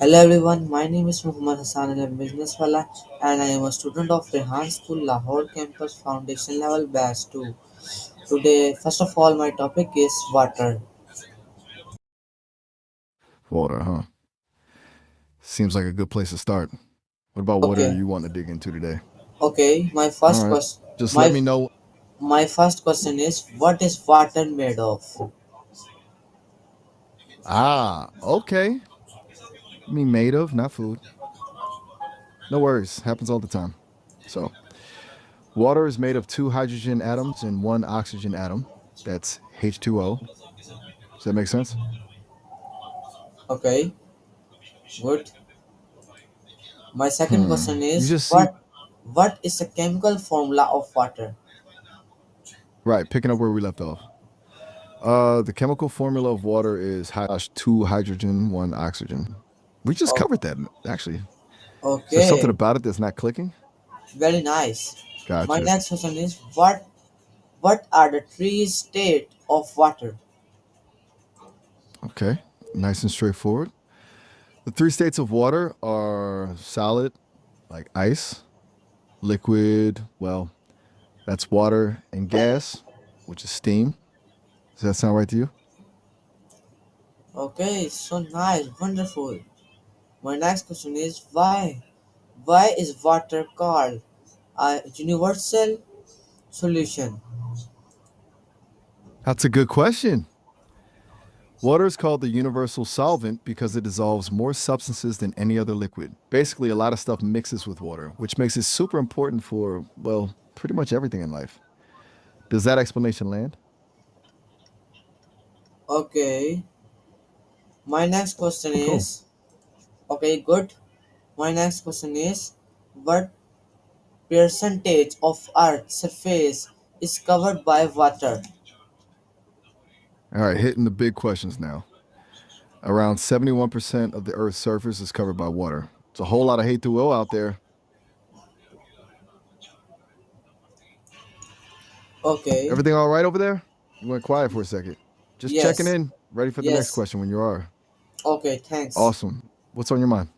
Hello everyone, my name is Muhammad Hassan and I'm business wala and I am a student of Rehan School Lahore campus foundation level batch 2. Today, first of all, my topic is water. Water, huh? Seems like a good place to start. What about water Okay, you want to dig into today? okay, All right. Just let my me know. my first question is what is water made of? Okay. You mean made of, not food. No worries. Happens all the time. So, water is made of two hydrogen atoms and one oxygen atom. That's H2O. Does that make sense? Okay, good. My second question You is just see, what is the chemical formula of water? right, picking up where we left off. The chemical formula of water is two hydrogen, one oxygen. We just Oh, covered that, actually. Is there something okay, about it that's not clicking? very nice. My Gotcha. next question is what are the three states of water? Okay. Nice and straightforward. The three states of water are solid, like ice, liquid, well, that's water, and gas, which is steam. Does that sound right to you? Okay, so nice, wonderful. My next question is why? Why is water called a universal solution? That's a good question. Water is called the universal solvent because it dissolves more substances than any other liquid. Basically, a lot of stuff mixes with water, which makes it super important for, well, pretty much everything in life. Does that explanation land? Okay, my next question Cool. is okay, good. My next question is what percentage of Earth's surface is covered by water? All right, hitting the big questions now. Around 71% of the Earth's surface is covered by water. It's a whole lot of H2O out there. Okay, Everything all right over there? You went quiet for a second. Just checking yes, in. Ready for the next yes. question when you are. Okay, thanks. Awesome. What's on your mind?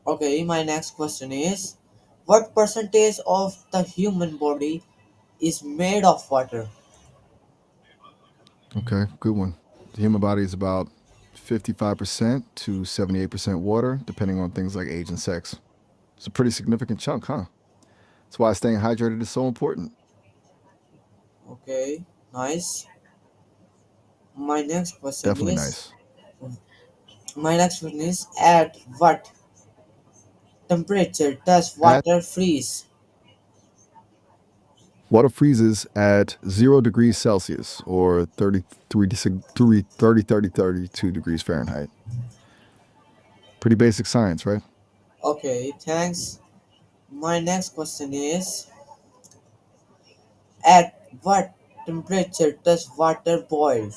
Okay, my next question is what percentage of the human body is made of water? Okay, good one. The human body is about 55% to 78% water, depending on things like age and sex. It's a pretty significant chunk, huh? That's why staying hydrated is so important. Okay, nice. My next question Definitely is nice. at what temperature does At water freeze? water freezes at 0 degrees Celsius or 32 degrees Fahrenheit. Pretty basic science, right? Okay, thanks. My next question is at what temperature does water boil?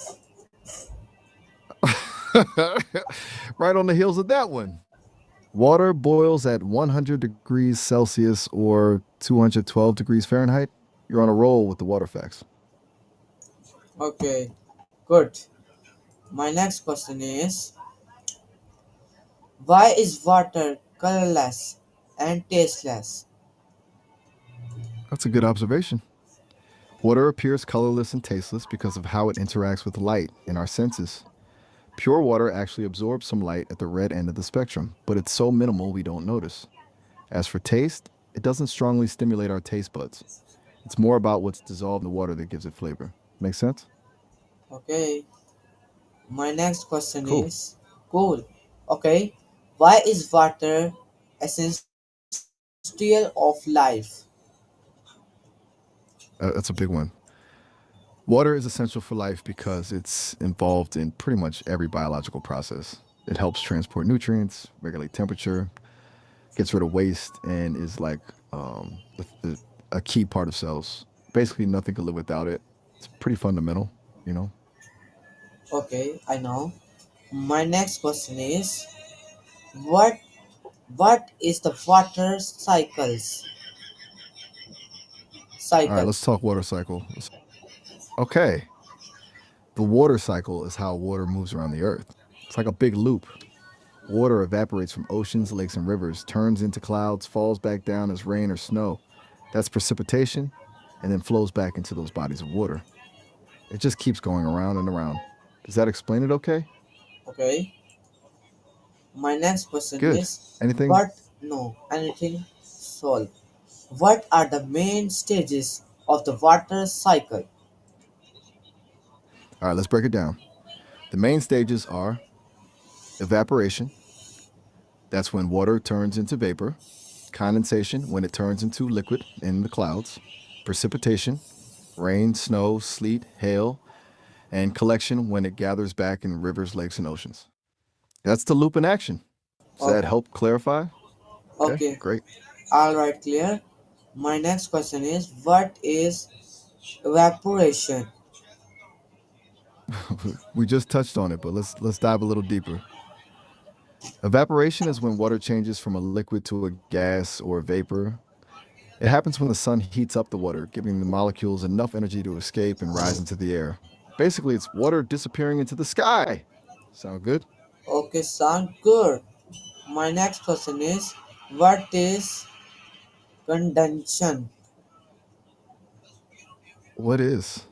Right on the heels of that one. Water boils at 100 degrees Celsius or 212 degrees Fahrenheit. You're on a roll with the water facts. Okay, good. My next question is why is water colorless and tasteless? That's a good observation. Water appears colorless and tasteless because of how it interacts with light in our senses. Pure water actually absorbs some light at the red end of the spectrum, but it's so minimal we don't notice. As for taste, it doesn't strongly stimulate our taste buds. It's more about what's dissolved in the water that gives it flavor. Make sense? Okay, my next question Cool. is cool. Okay, why is water essential of life? That's a big one. Water is essential for life because it's involved in pretty much every biological process. It helps transport nutrients, regulate temperature, gets rid of waste, and is like a key part of cells. Basically, nothing could live without it. It's pretty fundamental, you know? Okay, I know. My next question is what what is the water All right, cycle? let's talk water cycle. Okay, the water cycle is how water moves around the earth. It's like a big loop. Water evaporates from oceans, lakes, and rivers, turns into clouds, falls back down as rain or snow. That's precipitation, and then flows back into those bodies of water. It just keeps going around and around. Does that explain it okay? Okay. My next question Good. is Anything? what no anything solve. What are the main stages of the water cycle? All right, let's break it down. The main stages are evaporation, that's when water turns into vapor, condensation, when it turns into liquid in the clouds, precipitation, rain, snow, sleet, hail, and collection when it gathers back in rivers, lakes, and oceans. That's the loop in action. Does that Okay. help clarify? Okay, Okay. great. All right, clear. My next question is what is evaporation? We just touched on it, but let's dive a little deeper. Evaporation is when water changes from a liquid to a gas or a vapor. It happens when the sun heats up the water, giving the molecules enough energy to escape and rise into the air. Basically, it's water disappearing into the sky. Sound good? Okay, sound good. My next question is what is condensation? What is?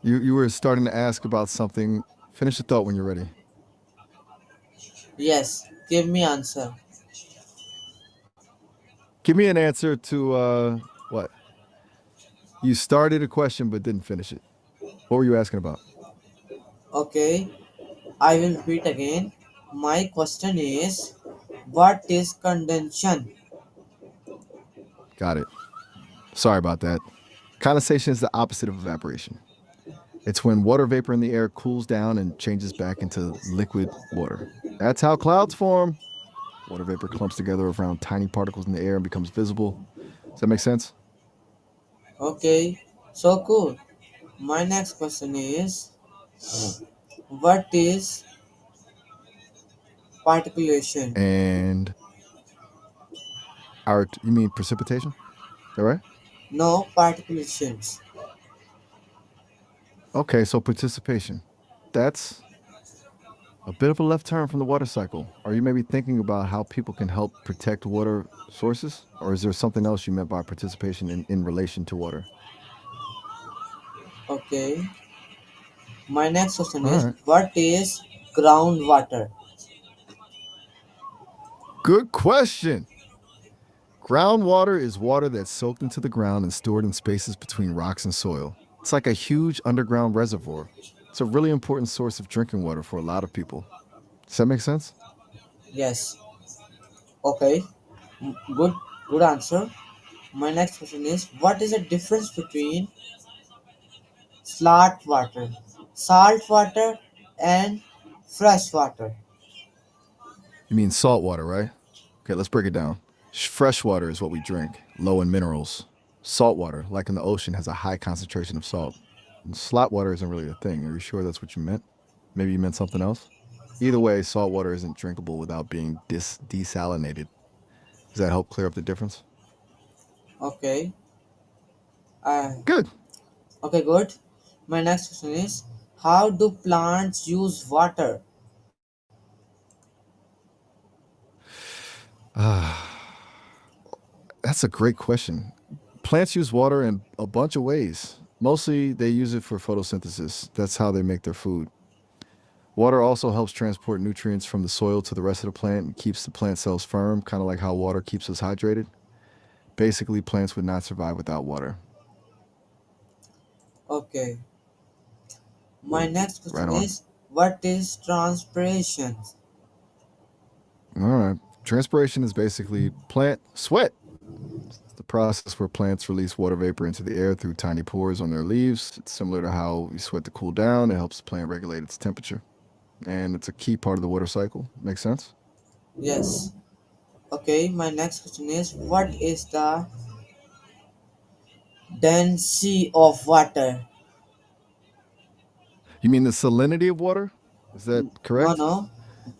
You were starting to ask about something. Finish the thought when you're ready. Yes, give me answer. Give me an answer to what? You started a question but didn't finish it. What were you asking about? Okay, I will repeat again. My question is what is condensation? Got it. Sorry about that. Condensation is the opposite of evaporation. It's when water vapor in the air cools down and changes back into liquid water. That's how clouds form. Water vapor clumps together around tiny particles in the air and becomes visible. Does that make sense? Okay, so cool. My next question is what is particulation? And our, you mean precipitation? Is that right? No particulations. Okay, so participation. That's a bit of a left turn from the water cycle. Are you maybe thinking about how people can help protect water sources? Or is there something else you meant by participation in relation to water? Okay. My next question All is right. what is groundwater? Good question. Groundwater is water that's soaked into the ground and stored in spaces between rocks and soil. It's like a huge underground reservoir. It's a really important source of drinking water for a lot of people. Does that make sense? Yes. Okay. Good. Good answer. My next question is what is the difference between salt water, and fresh water? You mean salt water, right? Okay, let's break it down. Fresh water is what we drink, low in minerals. Salt water, like in the ocean, has a high concentration of salt. And slot water isn't really a thing. Are you sure that's what you meant? Maybe you meant something else? Either way, salt water isn't drinkable without being desalinated. Does that help clear up the difference? Okay. Uh, Good. okay. Good. My next question is how do plants use water? That's a great question. Plants use water in a bunch of ways. Mostly, they use it for photosynthesis. That's how they make their food. Water also helps transport nutrients from the soil to the rest of the plant and keeps the plant cells firm, kind of like how water keeps us hydrated. Basically, plants would not survive without water. Okay. My next Right question on. is what is transpiration? All right. Transpiration is basically plant sweat. It's the process where plants release water vapor into the air through tiny pores on their leaves. It's similar to how we sweat to cool down. It helps the plant regulate its temperature. And it's a key part of the water cycle. Makes sense? Yes. Okay. My next question is what is the density of water? You mean the salinity of water? Is that No, correct? no.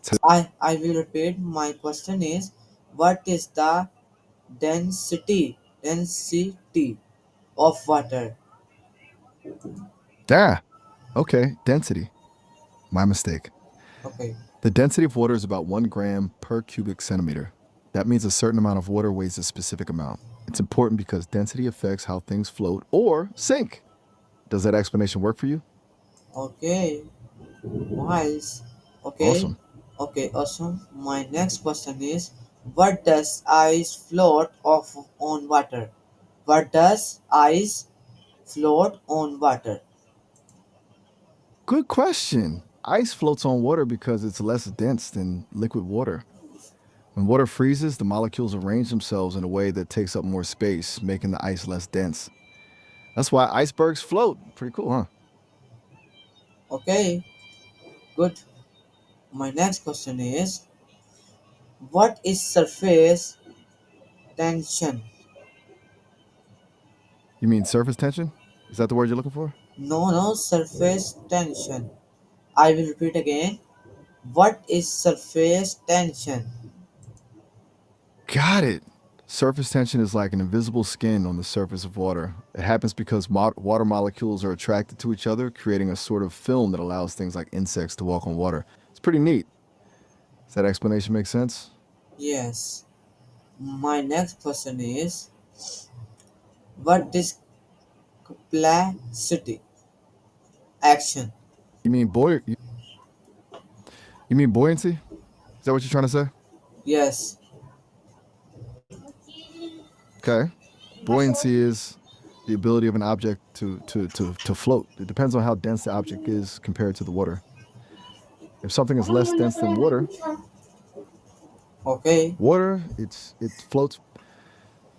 It's I will repeat. My question is what is the density of water? ah, okay. Density. My mistake. Okay. The density of water is about 1 gram per cubic centimeter. That means a certain amount of water weighs a specific amount. It's important because density affects how things float or sink. Does that explanation work for you? Okay, Miles. Okay, Awesome. okay, awesome. My next question is, what does ice float off on water? What does ice float on water? Good question. Ice floats on water because it's less dense than liquid water. When water freezes, the molecules arrange themselves in a way that takes up more space, making the ice less dense. That's why icebergs float. Pretty cool, huh? Okay, good. My next question is, what is surface tension? You mean surface tension? Is that the word you're looking for? No, no, surface tension. I will repeat again. What is surface tension? Got it. Surface tension is like an invisible skin on the surface of water. It happens because water molecules are attracted to each other, creating a sort of film that allows things like insects to walk on water. It's pretty neat. Does that explanation make sense? Yes. My next question is, what is capacity action? You mean buoy? You mean buoyancy? Is that what you're trying to say? Yes. Okay. Buoyancy is the ability of an object to float. It depends on how dense the object is compared to the water. If something is less dense than Okay. it floats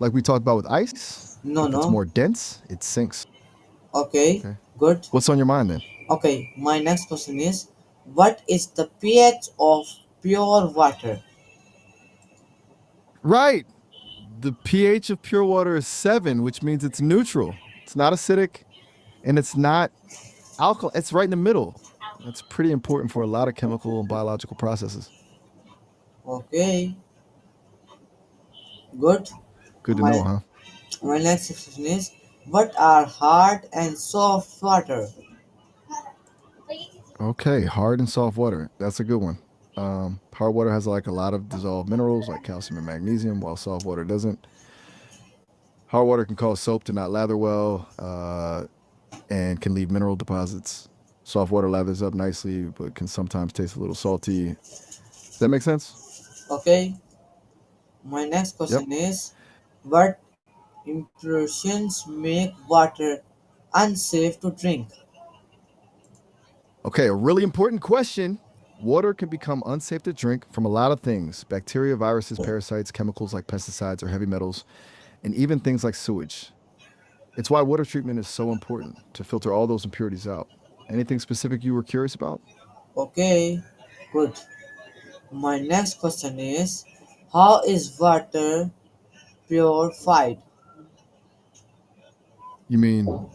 like we talked about with ice. No, If it's no. more dense, it sinks. Okay. Okay. Good. What's on your mind then? Okay. My next question is, what is the pH of pure water? Right. The pH of pure water is 7, which means it's neutral. It's not acidic and it's not alkaline. It's right in the middle. That's pretty important for a lot of chemical and biological processes. Okay. Good. Good to know, My huh? my next question is, what are hard and soft water? Okay, hard and soft water. That's a good one. Hard water has like a lot of dissolved minerals like calcium and magnesium, while soft water doesn't. Hard water can cause soap to not lather well and can leave mineral deposits. Soft water lathers up nicely, but can sometimes taste a little salty. Does that make sense? Okay. My next Yep. question is, what impurities make water unsafe to drink? Okay, a really important question. Water can become unsafe to drink from a lot of things: bacteria, viruses, parasites, chemicals like pesticides or heavy metals, and even things like sewage. It's why water treatment is so important to filter all those impurities out. Anything specific you were curious about? Okay, good. My next question is, how is water purified? You mean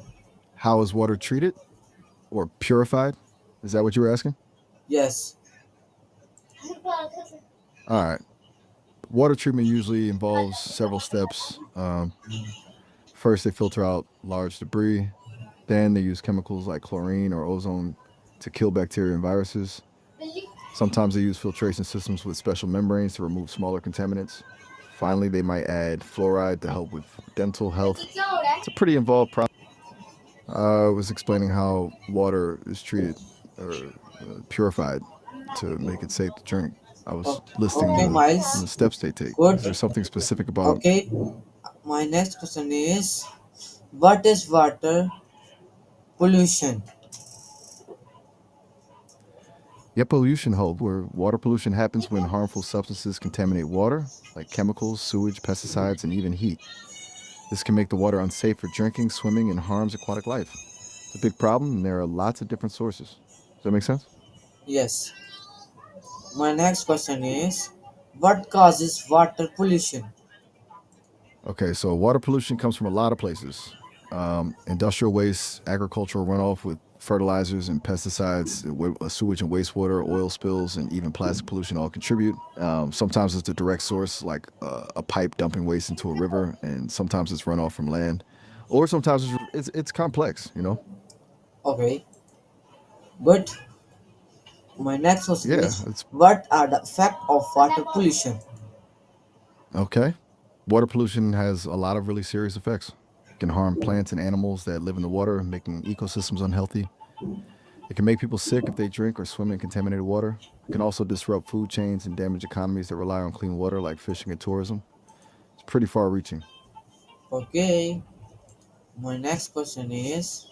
how is water treated or purified? Is that what you were asking? Yes. All right. Water treatment usually involves several steps. First, they filter out large debris. Then, they use chemicals like chlorine or ozone to kill bacteria and viruses. Sometimes they use filtration systems with special membranes to remove smaller contaminants. Finally, they might add fluoride to help with dental health. It's a pretty involved process. I was explaining how water is treated or purified to make it safe to drink. I was listing Okay, the Miles. steps they take. Good. Is there something specific about? Okay, my next question is, what is water pollution? Yeah, pollution help, where water pollution happens when harmful substances contaminate water, like chemicals, sewage, pesticides, and even heat. This can make the water unsafe for drinking, swimming, and harms aquatic life. It's a big problem, and there are lots of different sources. Does that make sense? Yes. My next question is, what causes water pollution? Okay, so water pollution comes from a lot of places. Industrial waste, agricultural runoff with fertilizers and pesticides, sewage and wastewater, oil spills, and even plastic pollution all contribute. Sometimes it's the direct source, like a pipe dumping waste into a river, and sometimes it's runoff from land, or sometimes it's complex. Okay, good. My next question Yeah, is, it's what are the effects of water pollution? okay. Water pollution has a lot of really serious effects. It can harm plants and animals that live in the water, making ecosystems unhealthy. It can make people sick if they drink or swim in contaminated water. It can also disrupt food chains and damage economies that rely on clean water, like fishing and tourism. It's pretty far reaching. Okay, my next question is,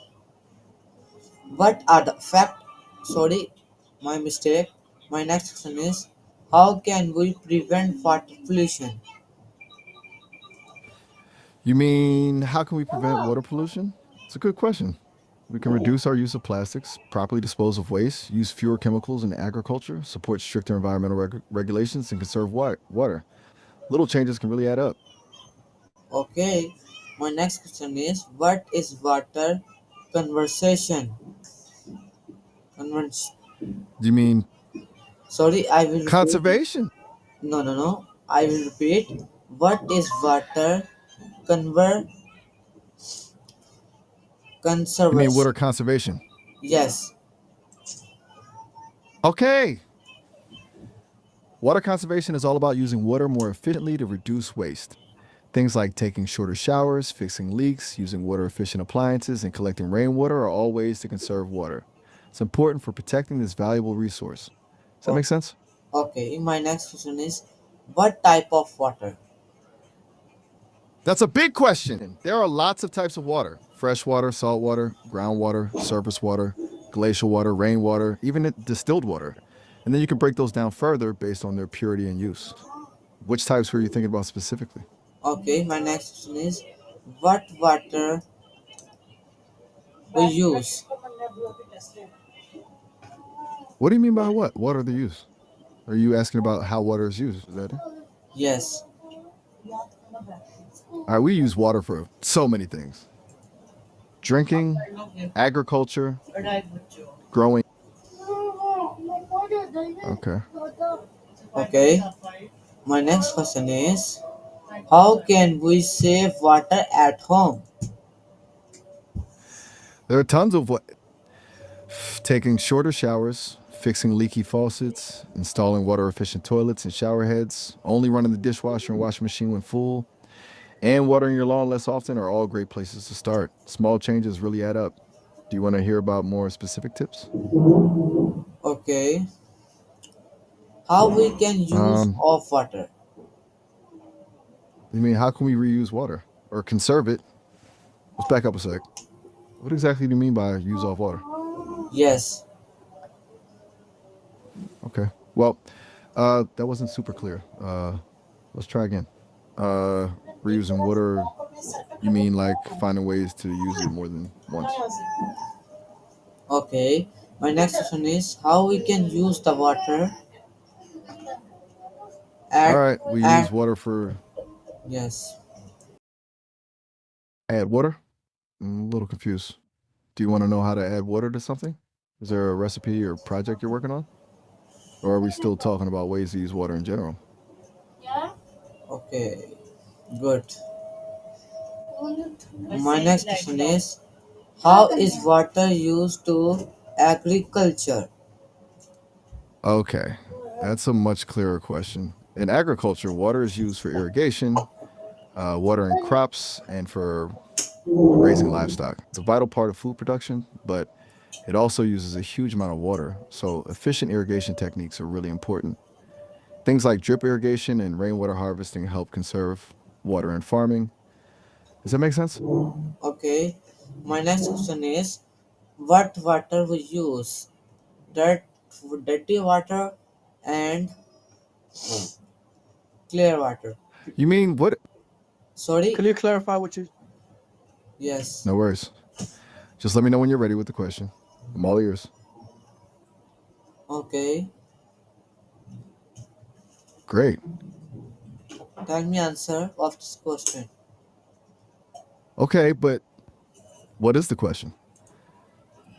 what are the effects? Sorry, my mistake. My next question is, how can we prevent water pollution? You mean, how can we prevent water pollution? It's a good question. We can reduce our use of plastics, properly dispose of waste, use fewer chemicals in agriculture, support stricter environmental regulations, and conserve water. Little changes can really add up. Okay, my next question is, what is water conversation? Convers- Do you mean Sorry, I will repeat. conservation? No, no, no. I will repeat. What is water conver You mean conservation? water conservation? Yes. Okay. Water conservation is all about using water more efficiently to reduce waste. Things like taking shorter showers, fixing leaks, using water efficient appliances, and collecting rainwater are all ways to conserve water. It's important for protecting this valuable resource. Does that O- make sense? Okay. My next question is, what type of water? That's a big question. There are lots of types of water: fresh water, salt water, groundwater, surface water, glacial water, rainwater, even distilled water. And then you can break those down further based on their purity and use. Which types were you thinking about specifically? Okay. My next question is, what water we use? What do you mean by what? What are the use? Are you asking about how water is used? Is that it? Yes. All right, we use water for so many things: drinking, agriculture, growing. Okay. Okay. My next question is, how can we save water at home? There are tons of what taking shorter showers, fixing leaky faucets, installing water efficient toilets and shower heads, only running the dishwasher and washing machine when full, and watering your lawn less often are all great places to start. Small changes really add up. Do you want to hear about more specific tips? Okay. How we can use Um, of water? you mean how can we reuse water or conserve it? Let's back up a sec. What exactly do you mean by use off water? Yes. Okay. Well, that wasn't super clear. Let's try again. Uh, reusing water. You mean like finding ways to use it more than once? Okay. My next question is, how we can use the water All at right. We use at water for yes. add water. I'm a little confused. Do you want to know how to add water to something? Is there a recipe or project you're working on? Or are we still talking about ways to use water in general? Okay. Good. My next question is, how is water used to agriculture? Okay. That's a much clearer question. In agriculture, water is used for irrigation, watering crops, and for raising livestock. It's a vital part of food production, but it also uses a huge amount of water. So, efficient irrigation techniques are really important. Things like drip irrigation and rainwater harvesting help conserve water in farming. Does that make sense? Okay. My next question is, what water we use? Dirt, dirty water and clear water. You mean what? Sorry? Can you clarify what you? Yes. No worries. Just let me know when you're ready with the question. I'm all ears. Okay. Great. Tell me answer of this question. Okay, but what is the question?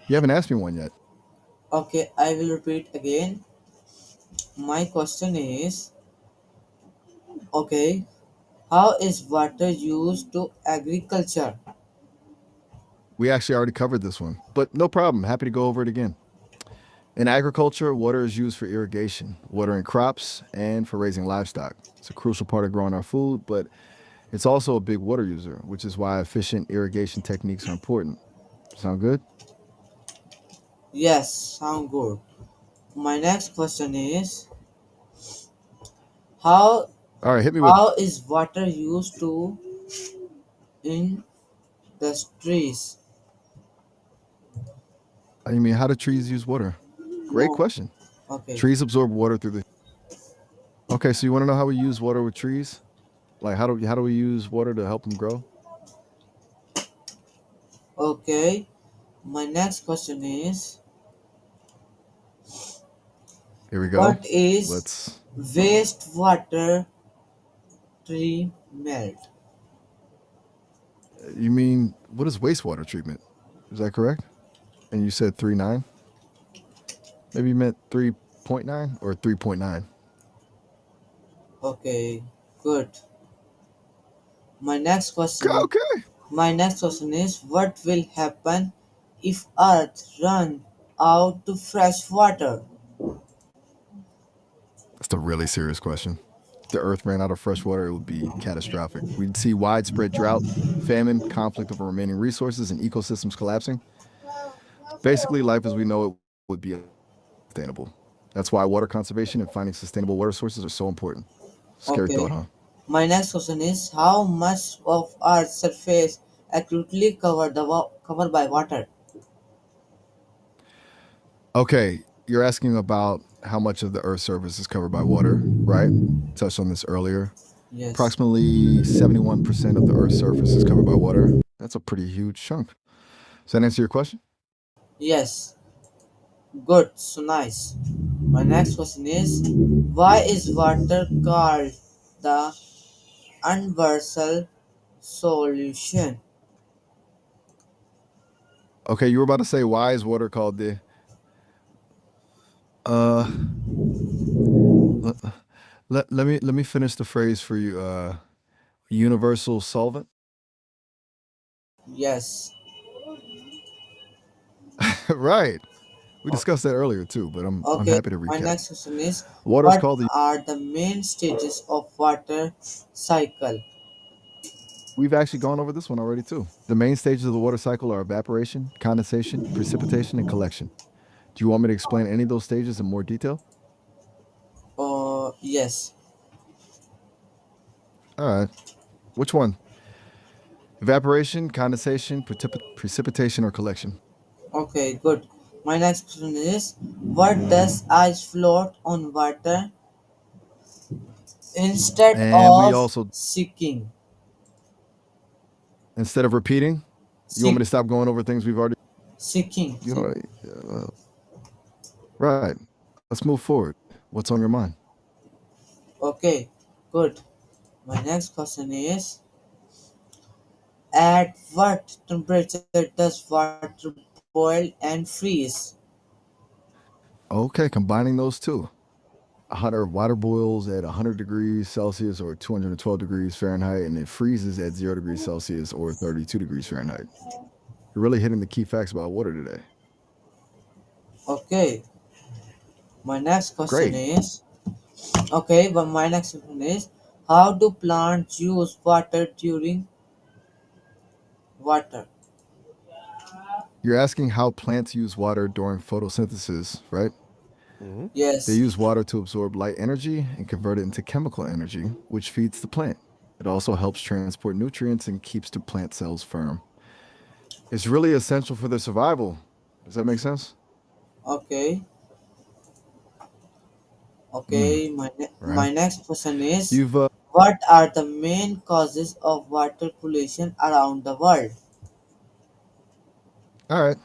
You haven't asked me one yet. Okay, I will repeat again. My question is, okay, how is water used to agriculture? We actually already covered this one, but no problem. Happy to go over it again. In agriculture, water is used for irrigation, watering crops, and for raising livestock. It's a crucial part of growing our food, but it's also a big water user, which is why efficient irrigation techniques are important. Sound good? Yes, sound good. My next question is how All right, hit me with. how is water used to industries? You mean, how do trees use water? Great No. question. Okay. Trees absorb water through the. Okay, so you want to know how we use water with trees? Like, how do we use water to help them grow? Okay. My next question is Here we go. what is Let's. wastewater treatment? You mean, what is wastewater treatment? Is that correct? And you said 3.9. Maybe you meant 3.9 or 3.9. Okay, good. My next question Okay. my next question is what will happen if Earth run out of fresh water? That's a really serious question. If the Earth ran out of fresh water, it would be catastrophic. We'd see widespread drought, famine, conflict over remaining resources, and ecosystems collapsing. Basically, life as we know it would be unsustainable. That's why water conservation and finding sustainable water sources are so important. Scary thought, Okay. huh? My next question is how much of Earth's surface accurately covered by water? Okay, you're asking about how much of the Earth's surface is covered by water, right? Touched on this earlier. Yes. Approximately 71% of the Earth's surface is covered by water. That's a pretty huge chunk. Does that answer your question? Yes. Good. So nice. My next question is why is water called the universal solution? Okay, you were about to say why is water called the uh let, let me finish the phrase for you. Universal solvent. Yes. Right. We O- discussed that earlier too, but I'm Okay. happy to My recap. next question is Water is what called the. are the main stages of water cycle? We've actually gone over this one already too. The main stages of the water cycle are evaporation, condensation, precipitation, and collection. Do you want me to explain any of those stages in more detail? Yes. All right. Which one? Evaporation, condensation, precipitation, or collection? Okay, good. My next question is what does ice float on water instead And we of also, sinking? instead of repeating, you want me Sick, to stop going over things we've already. sinking. You know, right. Let's move forward. What's on your mind? Okay, good. My next question is at what temperature does water boil and freeze? Okay, combining those two. Hotter water boils at 100 degrees Celsius or 212 degrees Fahrenheit, and it freezes at 0 degrees Celsius or 32 degrees Fahrenheit. You're really hitting the key facts about water today. Okay, my next question Great. is okay, but my next question is how do plants use water during water? You're asking how plants use water during photosynthesis, right? They Yes. use water to absorb light energy and convert it into chemical energy, which feeds the plant. It also helps transport nutrients and keeps the plant cells firm. It's really essential for their survival. Does that make sense? Okay. Mm, Okay. My right. next question is You've what are the main causes of water pollution around the world? All right.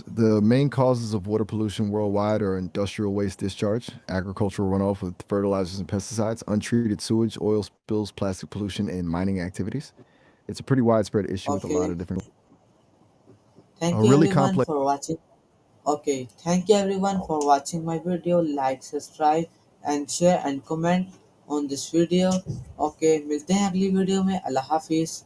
The main causes of water pollution worldwide are industrial waste discharge, agricultural runoff with fertilizers and pesticides, untreated sewage, oil spills, plastic pollution, and mining activities. It's a pretty widespread issue with a lot Okay. of different, Thank a you really everyone complex. for watching. Okay. Thank you everyone for watching my video. Like, subscribe and share and comment on this video. Okay. मिलते हैं अगली video में अल्लाह हाफिज़.